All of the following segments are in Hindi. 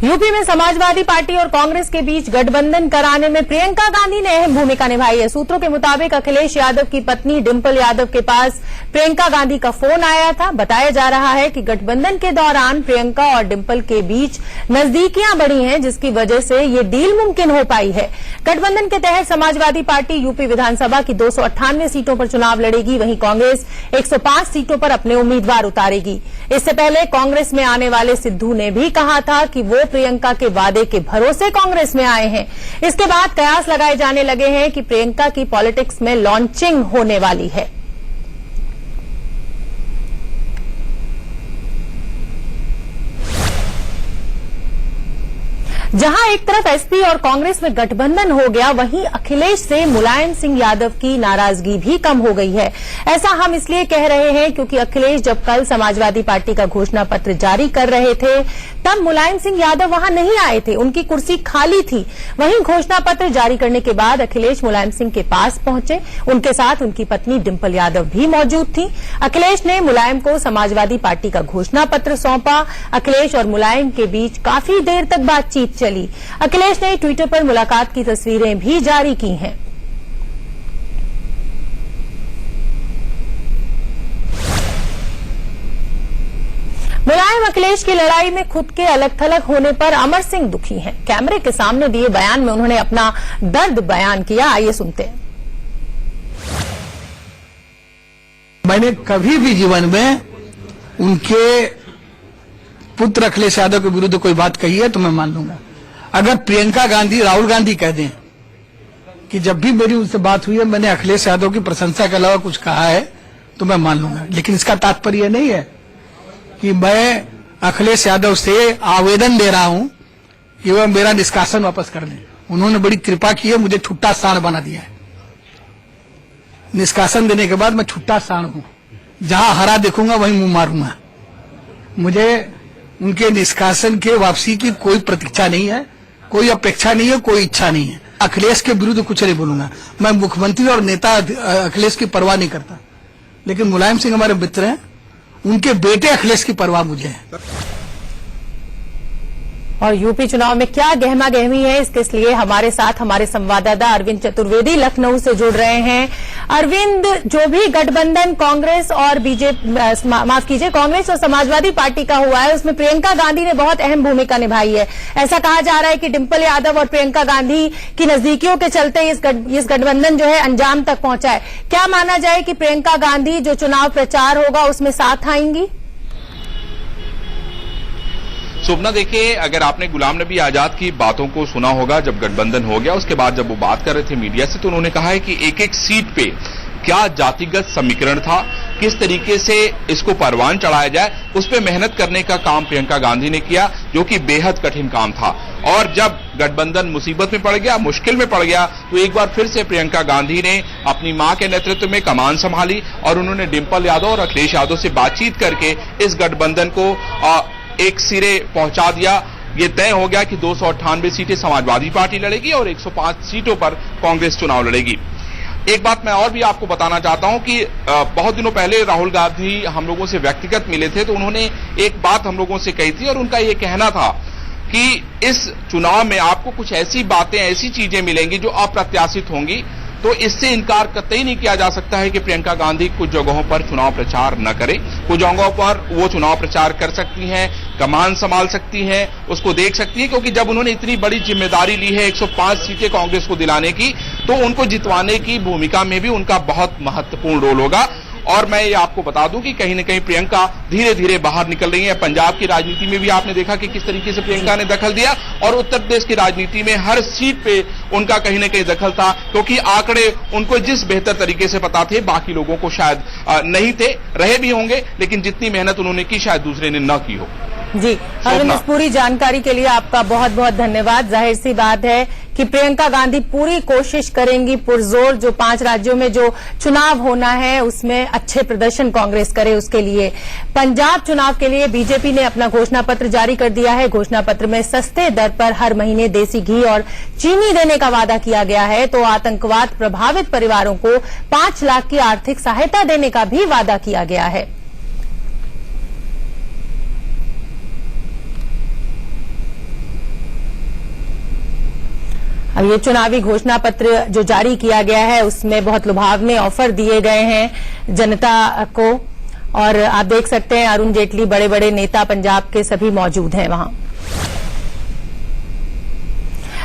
यूपी में समाजवादी पार्टी और कांग्रेस के बीच गठबंधन कराने में प्रियंका गांधी ने अहम भूमिका निभाई है। सूत्रों के मुताबिक अखिलेश यादव की पत्नी डिंपल यादव के पास प्रियंका गांधी का फोन आया था। बताया जा रहा है कि गठबंधन के दौरान प्रियंका और डिंपल के बीच नजदीकियां बढ़ी हैं, जिसकी वजह से ये डील मुमकिन हो पाई है। गठबंधन के तहत समाजवादी पार्टी यूपी विधानसभा की 298 सीटों पर चुनाव लड़ेगी, वहीं कांग्रेस 105 सीटों पर अपने उम्मीदवार उतारेगी। इससे पहले कांग्रेस में आने वाले सिद्धू ने भी कहा था कि वो प्रियंका के वादे के भरोसे कांग्रेस में आए हैं। इसके बाद कयास लगाए जाने लगे हैं कि प्रियंका की पॉलिटिक्स में लॉन्चिंग होने वाली है। जहां एक तरफ एसपी और कांग्रेस में गठबंधन हो गया, वहीं अखिलेश से मुलायम सिंह यादव की नाराजगी भी कम हो गई है। ऐसा हम इसलिए कह रहे हैं क्योंकि अखिलेश जब कल समाजवादी पार्टी का घोषणा पत्र जारी कर रहे थे, तब मुलायम सिंह यादव वहां नहीं आए थे, उनकी कुर्सी खाली थी। वहीं घोषणा पत्र जारी करने के बाद अखिलेश मुलायम सिंह के पास पहुंचे, उनके साथ उनकी पत्नी डिंपल यादव भी मौजूद थी। अखिलेश ने मुलायम को समाजवादी पार्टी का घोषणा पत्र सौंपा। अखिलेश और मुलायम के बीच काफी देर तक बातचीत चली। अखिलेश ने ट्विटर पर मुलाकात की तस्वीरें भी जारी की हैं। मुलायम अखिलेश की लड़ाई में खुद के अलग थलग होने पर अमर सिंह दुखी हैं। कैमरे के सामने दिए बयान में उन्होंने अपना दर्द बयान किया। आइए सुनते हैं। मैंने कभी भी जीवन में उनके पुत्र अखिलेश यादव के विरुद्ध कोई बात कही है तो मैं मान लूंगा। अगर प्रियंका गांधी राहुल गांधी कह दें कि जब भी मेरी उनसे बात हुई है मैंने अखिलेश यादव की प्रशंसा के अलावा कुछ कहा है तो मैं मान लूंगा, लेकिन इसका तात्पर्य नहीं है कि मैं अखिलेश यादव से आवेदन दे रहा हूं कि वह मेरा निष्कासन वापस कर लें। उन्होंने बड़ी कृपा की है, मुझे छुट्टा साण बना दिया है। निष्कासन देने के बाद मैं छुट्टा साण हूं, जहां हरा देखूंगा वहीं मुंह मारूंगा। मुझे उनके निष्कासन के वापसी की कोई प्रतीक्षा नहीं है, कोई अपेक्षा नहीं है, कोई इच्छा नहीं है। अखिलेश के विरुद्ध कुछ नहीं बोलूंगा। मैं मुख्यमंत्री और नेता अखिलेश की परवाह नहीं करता, लेकिन मुलायम सिंह हमारे मित्र हैं, उनके बेटे अखिलेश की परवाह मुझे है। और यूपी चुनाव में क्या गहमा गहमी है, इसके लिए हमारे साथ हमारे संवाददाता अरविंद चतुर्वेदी लखनऊ से जुड़ रहे हैं। अरविंद, जो भी गठबंधन कांग्रेस और कांग्रेस और समाजवादी पार्टी का हुआ है, उसमें प्रियंका गांधी ने बहुत अहम भूमिका निभाई है। ऐसा कहा जा रहा है कि डिंपल यादव और प्रियंका गांधी की नजदीकियों के चलते इस गठबंधन जो है अंजाम तक पहुंचा है। क्या माना जाए कि प्रियंका गांधी जो चुनाव प्रचार होगा उसमें साथ आएंगी? स्वप्ना, देखिए, अगर आपने गुलाम नबी आजाद की बातों को सुना होगा, जब गठबंधन हो गया उसके बाद जब वो बात कर रहे थे मीडिया से, तो उन्होंने कहा है कि एक एक सीट पे क्या जातिगत समीकरण था, किस तरीके से इसको परवान चढ़ाया जाए, उस पर मेहनत करने का काम प्रियंका गांधी ने किया, जो कि बेहद कठिन काम था। और जब गठबंधन मुसीबत में पड़ गया, मुश्किल में पड़ गया, तो एक बार फिर से प्रियंका गांधी ने अपनी मां के नेतृत्व में कमान संभाली और उन्होंने डिंपल यादव और अखिलेश यादव से बातचीत करके इस गठबंधन को एक सिरे पहुंचा दिया। ये तय हो गया कि 298 सीटें समाजवादी पार्टी लड़ेगी और 105 सीटों पर कांग्रेस चुनाव लड़ेगी। एक बात मैं और भी आपको बताना चाहता हूं कि बहुत दिनों पहले राहुल गांधी हम लोगों से व्यक्तिगत मिले थे, तो उन्होंने एक बात हम लोगों से कही थी और उनका ये कहना था कि इस चुनाव में आपको कुछ ऐसी बातें, ऐसी चीजें मिलेंगी जो अप्रत्याशित होंगी, तो इससे इनकार कतई नहीं किया जा सकता है कि प्रियंका गांधी कुछ जगहों पर चुनाव प्रचार न करें। कुछ जगहों पर वो चुनाव प्रचार कर सकती हैं, कमान संभाल सकती हैं, उसको देख सकती हैं, क्योंकि जब उन्होंने इतनी बड़ी जिम्मेदारी ली है 105 सीटें कांग्रेस को दिलाने की, तो उनको जितवाने की भूमिका में भी उनका बहुत महत्वपूर्ण रोल होगा। और मैं ये आपको बता दूं कि कहीं न कहीं प्रियंका धीरे धीरे बाहर निकल रही है। पंजाब की राजनीति में भी आपने देखा कि किस तरीके से प्रियंका ने दखल दिया, और उत्तर प्रदेश की राजनीति में हर सीट पे उनका कहीं न कहीं दखल था, क्योंकि आंकड़े उनको जिस बेहतर तरीके से पता थे, बाकी लोगों को शायद नहीं थे, रहे भी होंगे, लेकिन जितनी मेहनत उन्होंने की शायद दूसरे ने न की हो। जी, अरविंद, इस पूरी जानकारी के लिए आपका बहुत बहुत धन्यवाद। जाहिर सी बात है कि प्रियंका गांधी पूरी कोशिश करेंगी पुरजोर, जो 5 राज्यों में जो चुनाव होना है उसमें अच्छे प्रदर्शन कांग्रेस करे, उसके लिए। पंजाब चुनाव के लिए बीजेपी ने अपना घोषणा पत्र जारी कर दिया है। घोषणा पत्र में सस्ते दर पर हर महीने देसी घी और चीनी देने का वादा किया गया है, तो आतंकवाद प्रभावित परिवारों को 5 लाख की आर्थिक सहायता देने का भी वादा किया गया है। अब ये चुनावी घोषणा पत्र जो जारी किया गया है उसमें बहुत लुभावने ऑफर दिए गए हैं जनता को, और आप देख सकते हैं अरुण जेटली, बड़े बड़े नेता पंजाब के सभी मौजूद हैं वहां।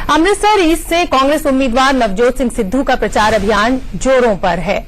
अमृतसर ईस्ट से कांग्रेस उम्मीदवार नवजोत सिंह सिद्धू का प्रचार अभियान जोरों पर है।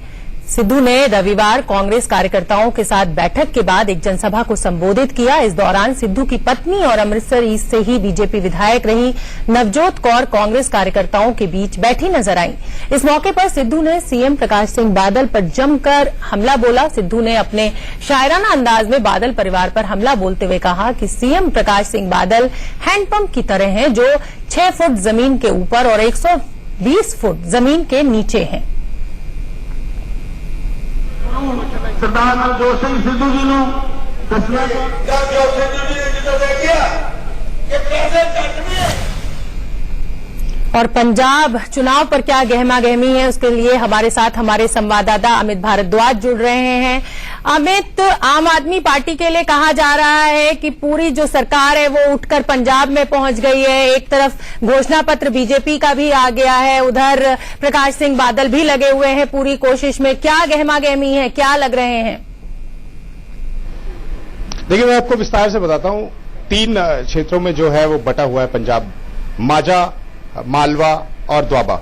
सिद्धू ने रविवार कांग्रेस कार्यकर्ताओं के साथ बैठक के बाद एक जनसभा को संबोधित किया। इस दौरान सिद्धू की पत्नी और अमृतसर ईस्ट से ही बीजेपी विधायक रही नवजोत कौर कांग्रेस कार्यकर्ताओं के बीच बैठी नजर आई। इस मौके पर सिद्धू ने सीएम प्रकाश सिंह बादल पर जमकर हमला बोला। सिद्धू ने अपने शायराना अंदाज में बादल परिवार पर हमला बोलते हुए कहा कि सीएम प्रकाश सिंह बादल हैंडपंप की तरह हैं जो 6 फुट जमीन के ऊपर और 120 फुट जमीन के नीचे हैं। सरदार नवजोत सिंह सिद्धू जी ਨੂੰ ਦੱਸਿਆ ਨਵਜੋਤ ਸਿੰਘ ਜੀ ਨੇ ਜਦੋਂ ਦੇਖਿਆ ਕਿ ਪੈਸੇ ਘੱਟ ਨੇ। और पंजाब चुनाव पर क्या गहमा गहमी है उसके लिए हमारे साथ हमारे संवाददाता अमित भारद्वाज जुड़ रहे हैं। अमित, आम आदमी पार्टी के लिए कहा जा रहा है कि पूरी जो सरकार है वो उठकर पंजाब में पहुंच गई है। एक तरफ घोषणा पत्र बीजेपी का भी आ गया है, उधर प्रकाश सिंह बादल भी लगे हुए हैं पूरी कोशिश में। क्या गहमा गहमी है, क्या लग रहे हैं? देखिए, मैं आपको विस्तार से बताता हूं। 3 क्षेत्रों में जो है वो बटा हुआ है पंजाब, माझा, मालवा और द्वाबा।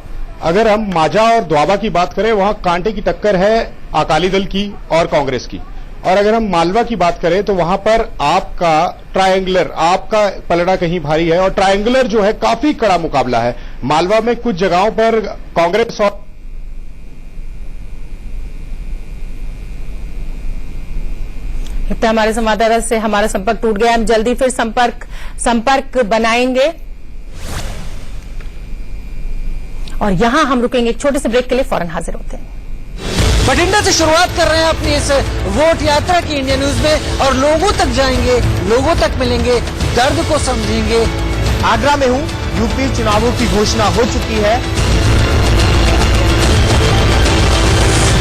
अगर हम माझा और द्वाबा की बात करें, वहां कांटे की टक्कर है अकाली दल की और कांग्रेस की। और अगर हम मालवा की बात करें तो वहां पर आपका ट्रायंगुलर, आपका पलड़ा कहीं भारी है और ट्रायंगुलर जो है काफी कड़ा मुकाबला है। मालवा में कुछ जगहों पर कांग्रेस और हमारे संवाददाता से हमारा संपर्क टूट गया। हम जल्दी फिर संपर्क बनाएंगे और यहां हम रुकेंगे एक छोटे से ब्रेक के लिए, फौरन हाजिर होते हैं। बठिंडा से शुरुआत कर रहे हैं अपनी इस वोट यात्रा की इंडिया न्यूज में और लोगों तक जाएंगे, लोगों तक मिलेंगे, दर्द को समझेंगे। आगरा में हूं, यूपी चुनावों की घोषणा हो चुकी है।